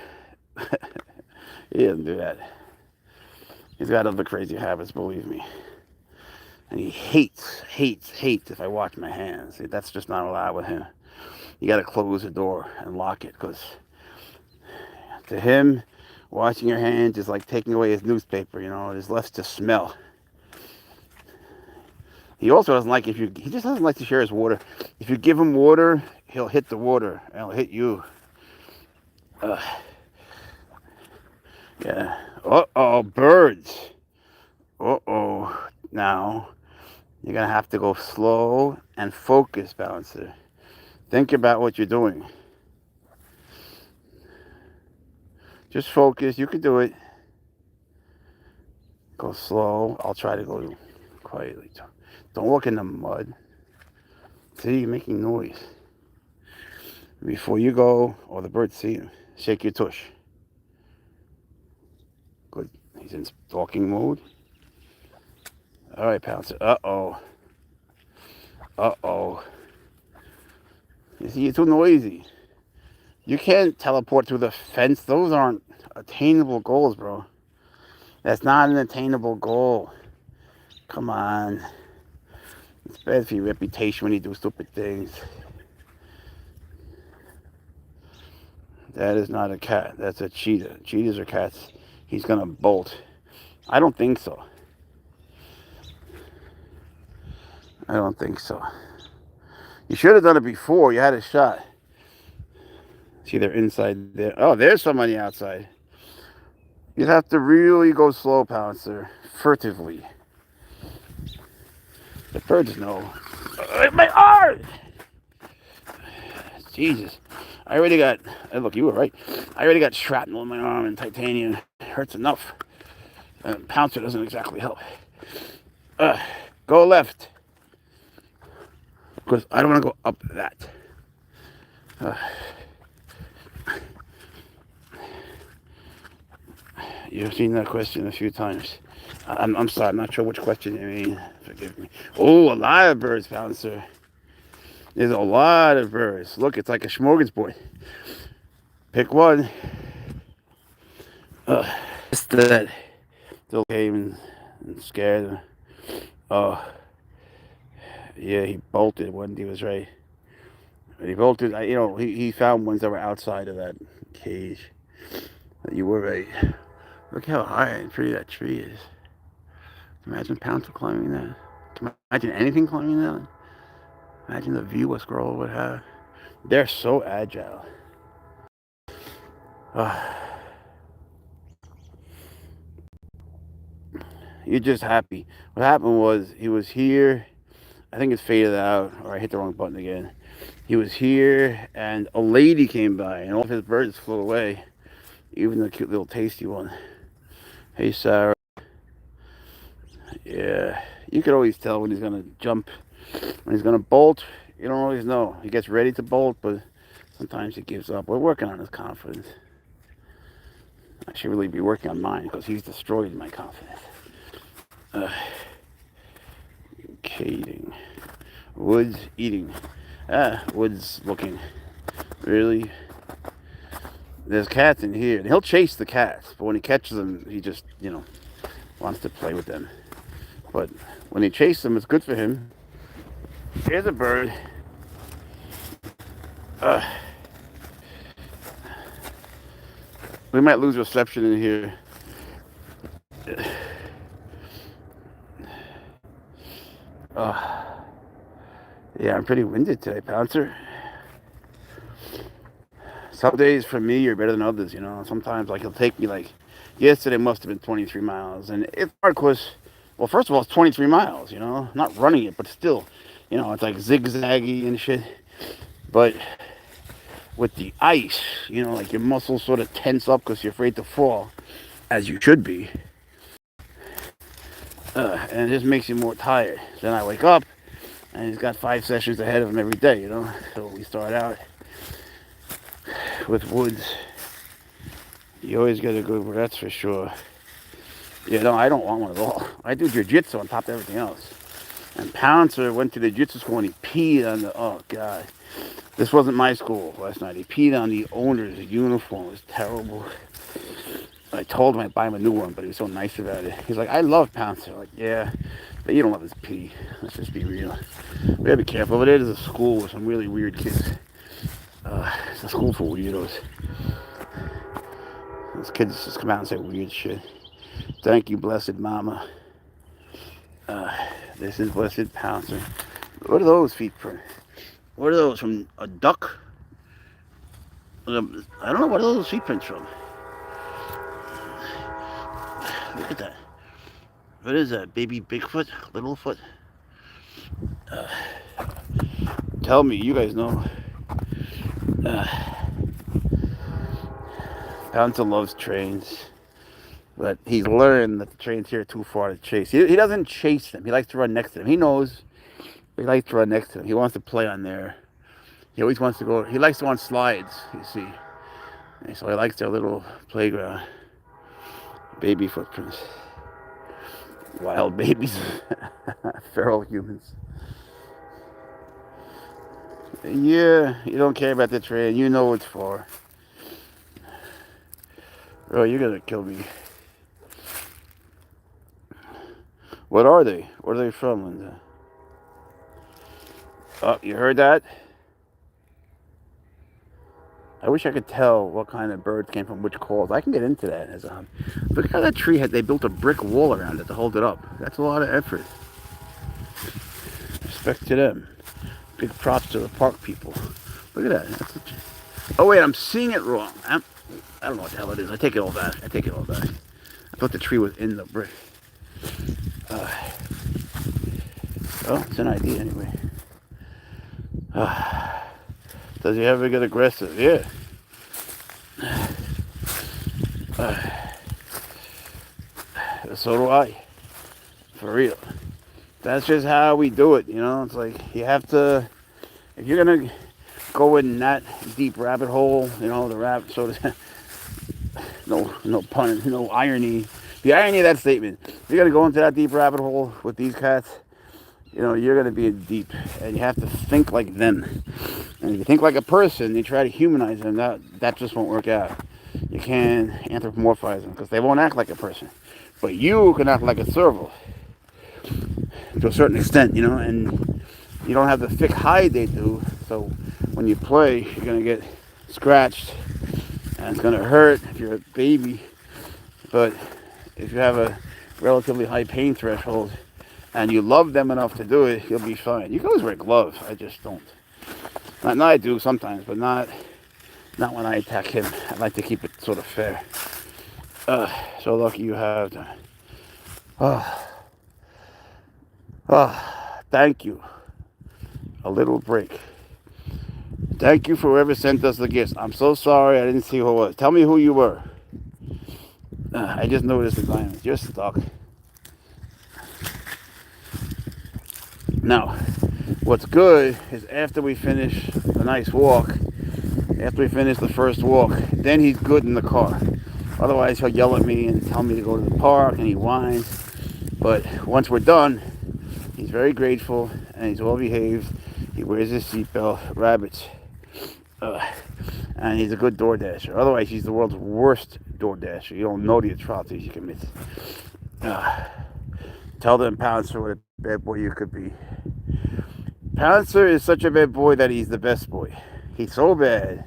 He doesn't do that. He's got other crazy habits, believe me. And he hates if I wash my hands. That's just not allowed with him. You gotta close the door and lock it, because to him, washing your hands is like taking away his newspaper. There's less to smell. He also doesn't like he just doesn't like to share his water. If you give him water, he'll hit the water and he'll hit you. Yeah. Uh-oh, birds. Uh-oh. Now, you're going to have to go slow and focus, Pouncer. Think about what you're doing. Just focus. You can do it. Go slow. I'll try to go quietly. Don't walk in the mud. See, you're making noise. Before you go, the birds see you. Shake your tush. Good. He's in stalking mode. All right, Pouncer. Uh-oh. Uh-oh. You see, you're too noisy. You can't teleport through the fence. Those aren't attainable goals, bro. That's not an attainable goal. Come on. It's bad for your reputation when you do stupid things. That is not a cat. That's a cheetah. Cheetahs are cats. He's going to bolt. I don't think so. I don't think so. You should have done it before. You had a shot. See, they're inside there. Oh, there's somebody outside. You'd have to really go slow, Pouncer. Furtively. The birds know. My arm! Jesus. I already got... Look, you were right. I already got shrapnel in my arm and titanium. It hurts enough. Pouncer doesn't exactly help. Go left. Because I don't want to go up that. You've seen that question a few times. I'm sorry, I'm not sure which question you mean. Forgive me. Oh, a lot of birds, Pouncer. There's a lot of birds. Look, it's like a smorgasbord. Pick one. That still came and scared him. Oh, yeah, he bolted. Wendy was right. He bolted. He found ones that were outside of that cage. You were right. Look how high and pretty that tree is. Imagine Pouncer climbing that. Imagine anything climbing that. Imagine the view a squirrel would have. They're so agile. You're just happy. What happened was he was here. I think it's faded out, or I hit the wrong button again. He was here, and a lady came by, and all of his birds flew away, even the cute little tasty one. Hey, Sarah. Yeah, you could always tell when he's gonna jump, when he's gonna bolt. You don't always know. He gets ready to bolt, but sometimes he gives up. We're working on his confidence. I should really be working on mine because he's destroyed my confidence. Eating. Woods eating. Woods looking. Really? There's cats in here. He'll chase the cats, but when he catches them, he just, wants to play with them. But when he chases them, it's good for him. Here's a bird. We might lose reception in here. Yeah, I'm pretty winded today, Pouncer. Some days for me are better than others, Sometimes, it'll take me, yesterday must have been 23 miles. And it's hard because, well, first of all, it's 23 miles, Not running it, but still, it's like zigzaggy and shit. But with the ice, your muscles sort of tense up because you're afraid to fall, as you should be. And it just makes you more tired. Then I wake up, and he's got 5 sessions ahead of him every day, So we start out with woods. You always get a good one, that's for sure. I don't want one at all. I do jiu-jitsu on top of everything else. And Pouncer went to the jiu-jitsu school and he peed on the, oh God. This wasn't my school last night. He peed on the owner's uniform. It was terrible. I told him I'd buy him a new one, but he was so nice about it. He's like, I love Pouncer. Like, yeah, but you don't love his pee. Let's just be real. We gotta be careful. Over there, there's a school with some really weird kids. It's a school for weirdos. Those kids just come out and say weird shit. Thank you, blessed mama. This is blessed Pouncer. What are those feet from? What are those from? A duck? I don't know. What are those feet prints from? Look at that. What is that? Baby Bigfoot? Littlefoot? Tell me. You guys know. Pouncer loves trains. But he's learned that the trains here are too far to chase. He doesn't chase them. He likes to run next to them. He knows. But he likes to run next to them. He wants to play on there. He always wants to go. He likes to go on slides, you see. And so he likes their little playground. Baby footprints. Wild babies. Feral humans. Yeah, you don't care about the train. You know it's for. Bro, you're gonna kill me. What are they? Where are they from, Linda? Oh, you heard that? I wish I could tell what kind of birds came from which calls. I can get into that. Look how that tree had. They built a brick wall around it to hold it up. That's a lot of effort. Respect to them. Big props to the park people. Look at that. Oh wait, I'm seeing it wrong. I don't know what the hell it is. I take it all back. I thought the tree was in the brick. Well, it's an idea anyway. Does he ever get aggressive? Yeah. So do I. For real. That's just how we do it, you know? It's like you have to, if you're going to go in that deep rabbit hole, you know, the rabbit, so to no pun, no irony. The irony of that statement, if you're going to go into that deep rabbit hole with these cats, you know, you're going to be in deep, and you have to think like them. And if you think like a person, you try to humanize them, that just won't work out. You can't anthropomorphize them because they won't act like a person. But you can act like a serval to a certain extent, you know, and you don't have the thick hide they do. So when you play, you're going to get scratched and it's going to hurt if you're a baby. But if you have a relatively high pain threshold and you love them enough to do it, you'll be fine. You can always wear gloves. I just don't. Not I do sometimes, but not when I attack him. I like to keep it sort of fair. So lucky you have that. Thank you. A little break. Thank you for whoever sent us the gifts. I'm so sorry I didn't see who it was. Tell me who you were. I just noticed the diamonds. You're stuck. Now, what's good is after we finish a nice walk, after we finish the first walk, then he's good in the car. Otherwise, he'll yell at me and tell me to go to the park, and he whines. But once we're done, he's very grateful, and he's well behaved. He wears his seatbelt, rabbits, and he's a good door dasher. Otherwise, he's the world's worst door dasher. You don't know the atrocities he commits. Tell them, Pouncer, what a bad boy you could be. Pouncer is such a bad boy that he's the best boy. He's so bad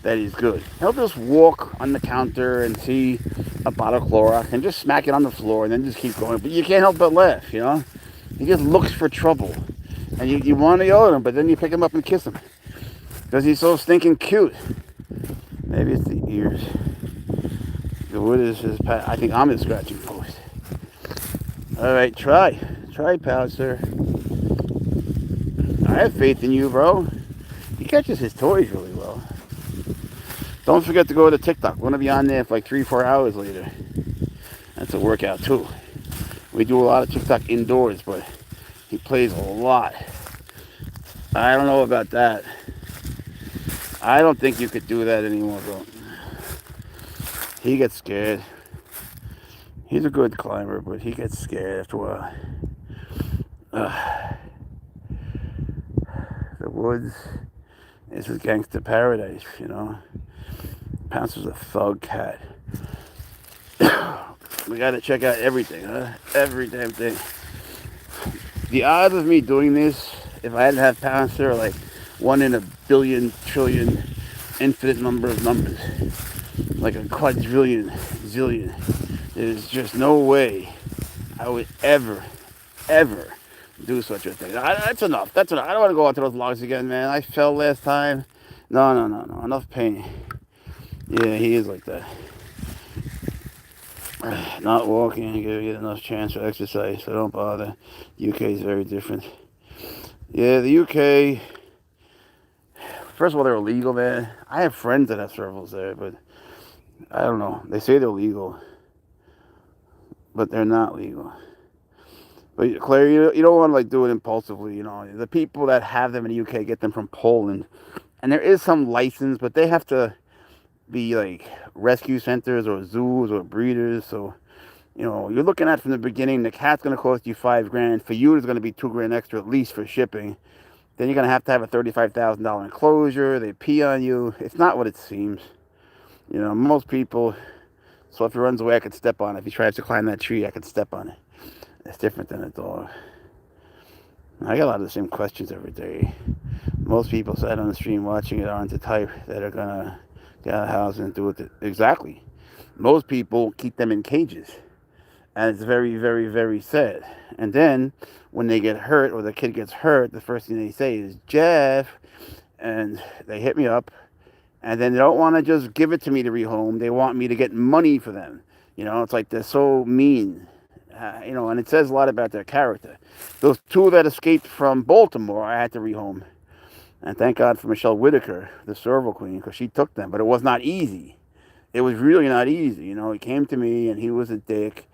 that he's good. He'll just walk on the counter and see a bottle of Clorox and just smack it on the floor and then just keep going. But you can't help but laugh, you know? He just looks for trouble. And you want to yell at him, but then you pick him up and kiss him. Because he's so stinking cute. Maybe it's the ears. The wood is his pat. I think I'm his scratching post. Alright, try, Pouncer. I have faith in you, bro. He catches his toys really well. Don't forget to go to TikTok. We're going to be on there for like 3-4 hours later. That's a workout too. We do a lot of TikTok indoors, but he plays a lot. I don't know about that. I don't think you could do that anymore, bro. He gets scared. He's a good climber, but he gets scared after a while. The woods is his gangster paradise, you know. Pouncer's a thug cat. We gotta check out everything, huh? Every damn thing. The odds of me doing this, if I hadn't have Pouncer, are like 1 in a billion, trillion, infinite number of numbers. Like a quadrillion, zillion. There's just no way I would ever do such a thing. That's enough. I don't want to go out to those logs again, man. I fell last time. No. Enough pain. Yeah, he is like that. Not walking, you get enough chance for exercise, so don't bother. UK is very different. Yeah, the UK. First of all, they're illegal, man. I have friends that have servals there, but I don't know. They say they're legal, but they're not legal. But Claire, you don't want to like do it impulsively. You know, the people that have them in the UK get them from Poland, and there is some license, but they have to be like rescue centers or zoos or breeders. So, you're looking at from the beginning, the cat's going to cost you $5,000. For you, it's going to be $2,000 extra at least for shipping. Then you're going to have a $35,000 enclosure. They pee on you. It's not what it seems. Most people, so if he runs away, I could step on it. If he tries to climb that tree, I could step on it. It's different than a dog. I get a lot of the same questions every day. Most people sat on the stream watching it aren't the type that are going to get out of the house and do it. Exactly. Most people keep them in cages. And it's very, very, very sad. And then when they get hurt or the kid gets hurt, the first thing they say is, Jeff. And they hit me up. And then they don't want to just give it to me to rehome. They want me to get money for them. It's like they're so mean. And it says a lot about their character. Those two that escaped from Baltimore, I had to rehome. And thank God for Michelle Whitaker, the serval queen, because she took them. But it was not easy. It was really not easy. He came to me and he was a dick.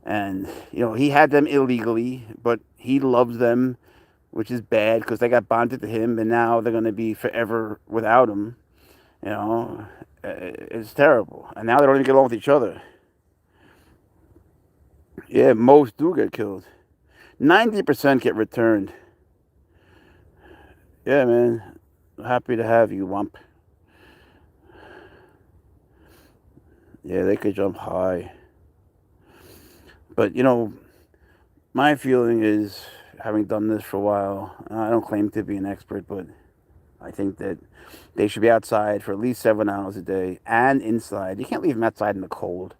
And, he had them illegally, but he loves them, which is bad because they got bonded to him. And now they're going to be forever without him. It's terrible. And now they don't even get along with each other. Yeah, most do get killed. 90% get returned. Yeah, man. Happy to have you, Wump. Yeah, they could jump high. But, my feeling is, having done this for a while, I don't claim to be an expert, but I think that they should be outside for at least 7 hours a day and inside. You can't leave them outside in the cold.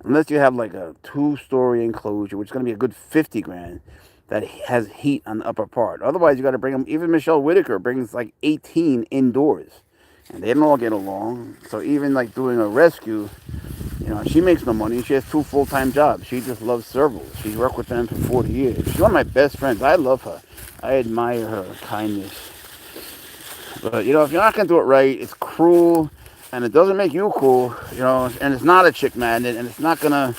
Unless you have like a 2-story enclosure, which is going to be a good $50,000 that has heat on the upper part. Otherwise, you got to bring them. Even Michelle Whitaker brings like 18 indoors, and they don't all get along. So even like doing a rescue, she makes no money. She has 2 full-time jobs. She just loves servals. She's worked with them for 40 years. She's one of my best friends. I love her. I admire her kindness. But if you're not going to do it right, it's cruel. And it doesn't make you cool, and it's not a chick magnet, and it's not going to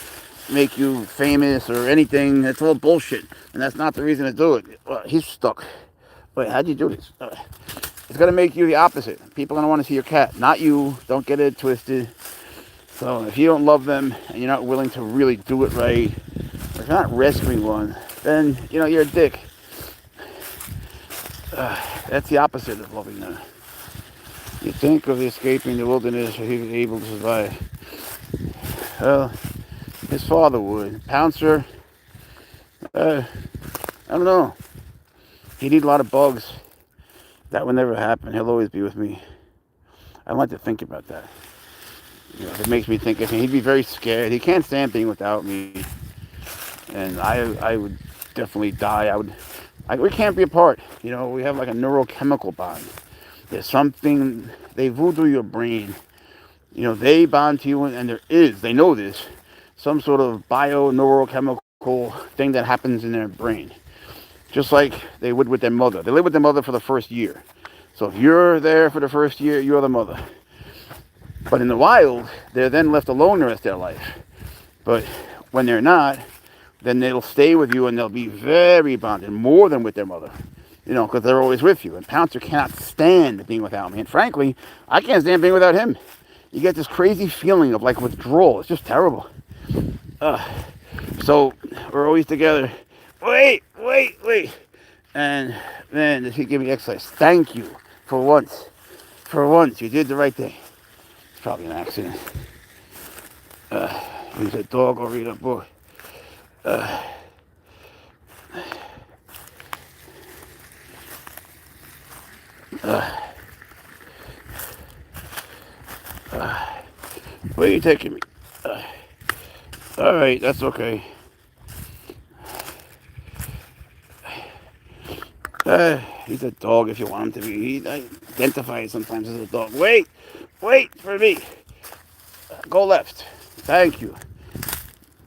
make you famous or anything. It's all bullshit, and that's not the reason to do it. Well, he's stuck. Wait, how'd you do this? It's going to make you the opposite. People are going to want to see your cat, not you. Don't get it twisted. So if you don't love them, and you're not willing to really do it right, or if you're not rescuing one, then, you're a dick. That's the opposite of loving them. You think of escaping the wilderness, he was able to survive. Well, his father would. Pouncer, I don't know. He'd eat a lot of bugs. That would never happen. He'll always be with me. I like to think about that. It makes me think of him. He'd be very scared. He can't stand being without me. And I would definitely die. We can't be apart. We have like a neurochemical bond. There's something, they voodoo your brain. They bond to you, and there is, they know this, some sort of bio-neurochemical thing that happens in their brain. Just like they would with their mother. They live with their mother for the first year. So if you're there for the first year, you're the mother. But in the wild, they're then left alone the rest of their life. But when they're not, then they'll stay with you and they'll be very bonded, more than with their mother. Because they're always with you. And Pouncer cannot stand being without me. And frankly, I can't stand being without him. You get this crazy feeling of like withdrawal. It's just terrible. So we're always together. Wait. And man, does he give me exercise? Thank you. For once. You did the right thing. It's probably an accident. He's a dog or read a book. Where are you taking me? All right, that's okay. He's a dog if you want him to be. He identifies sometimes as a dog. Wait for me. Go left. Thank you.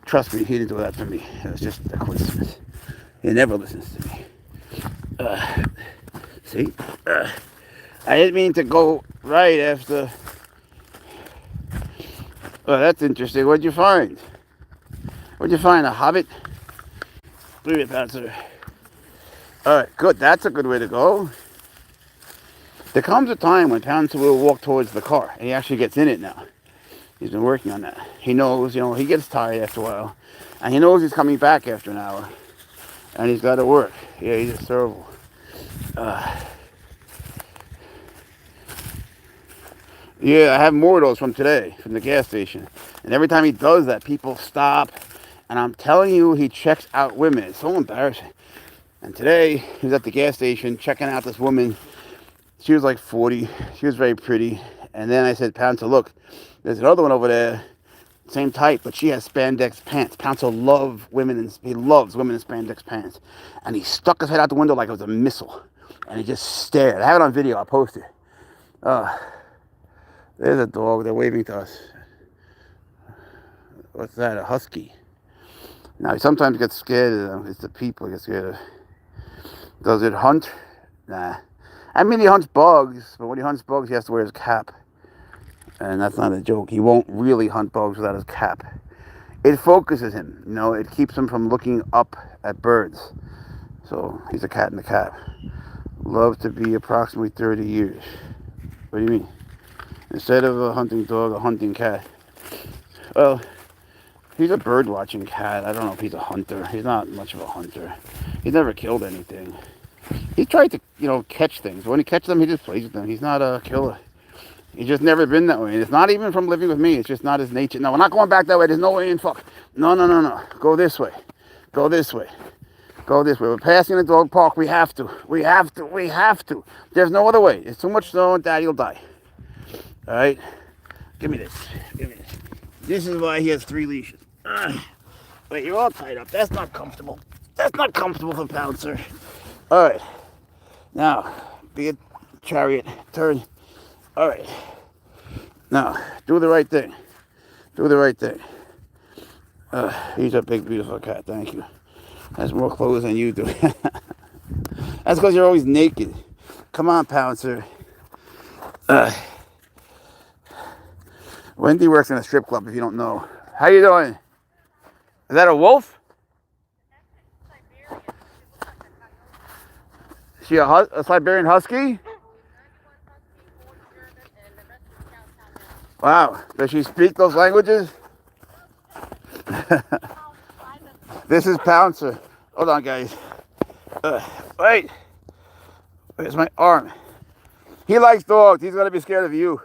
Trust me, he didn't do that for me. It was just a coincidence. He never listens to me. See? I didn't mean to go right after. Oh, that's interesting. What'd you find? A hobbit? Leave it, Pouncer. All right, good. That's a good way to go. There comes a time when Pouncer will walk towards the car, and he actually gets in it now. He's been working on that. He knows, he gets tired after a while, and he knows he's coming back after an hour, and he's got to work. Yeah, he's just terrible. Yeah, I have more of those from today, from the gas station. And every time he does that, people stop. And I'm telling you, he checks out women. It's so embarrassing. And today, he was at the gas station checking out this woman. She was like 40. She was very pretty. And then I said, Pouncer, look, there's another one over there, same type, but she has spandex pants. Pouncer loves women in spandex pants. And he stuck his head out the window like it was a missile. And he just stared. I have it on video. I'll post it. There's a dog. They're waving to us. What's that? A husky. Now, he sometimes gets scared of them. It's the people he gets scared of. Does it hunt? Nah. I mean, he hunts bugs, but when he hunts bugs, he has to wear his cap. And that's not a joke. He won't really hunt bugs without his cap. It focuses him. It keeps him from looking up at birds. So, he's a cat in the cap. Loves to be approximately 30 years. What do you mean? Instead of a hunting dog, a hunting cat. Well, he's a bird-watching cat. I don't know if he's a hunter. He's not much of a hunter. He's never killed anything. He tried to, catch things. When he catches them, he just plays with them. He's not a killer. He's just never been that way. And it's not even from living with me. It's just not his nature. No, we're not going back that way. There's no way in fuck. No. Go this way. Go this way. Go this way. We're passing the dog park. We have to. There's no other way. It's too much snow and Daddy will die. All right? Give me this. This is why he has 3 leashes. Wait, you're all tied up. That's not comfortable. That's not comfortable for Pouncer. All right. Now, be a chariot. Turn. All right. Now, do the right thing. He's a big, beautiful cat. Thank you. Has more clothes than you do. That's because you're always naked. Come on, Pouncer. Wendy works in a strip club, if you don't know. How you doing? Is that a wolf? Is she a Siberian husky? Wow. Does she speak those languages? This is Pouncer. Hold on, guys. Wait. Where's my arm? He likes dogs. He's going to be scared of you.